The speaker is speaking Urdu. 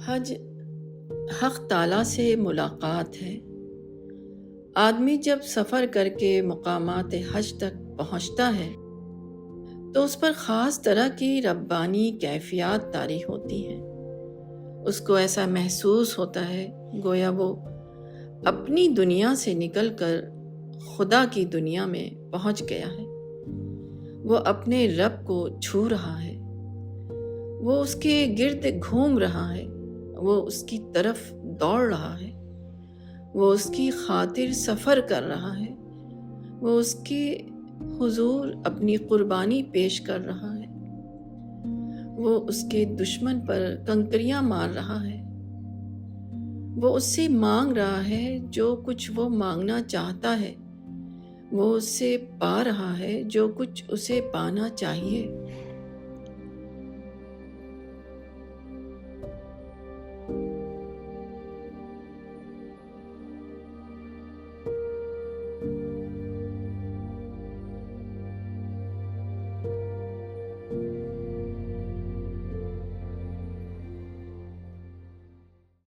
حج حق تعالیٰ سے ملاقات ہے۔ آدمی جب سفر کر کے مقامات حج تک پہنچتا ہے تو اس پر خاص طرح کی ربانی کیفیات طاری ہوتی ہیں۔ اس کو ایسا محسوس ہوتا ہے گویا وہ اپنی دنیا سے نکل کر خدا کی دنیا میں پہنچ گیا ہے۔ وہ اپنے رب کو چھو رہا ہے، وہ اس کے گرد گھوم رہا ہے، وہ اس کی طرف دوڑ رہا ہے، وہ اس کی خاطر سفر کر رہا ہے، وہ اس کے حضور اپنی قربانی پیش کر رہا ہے، وہ اس کے دشمن پر کنکریاں مار رہا ہے، وہ اس سے مانگ رہا ہے جو کچھ وہ مانگنا چاہتا ہے، وہ اس سے پا رہا ہے جو کچھ اسے پانا چاہیے۔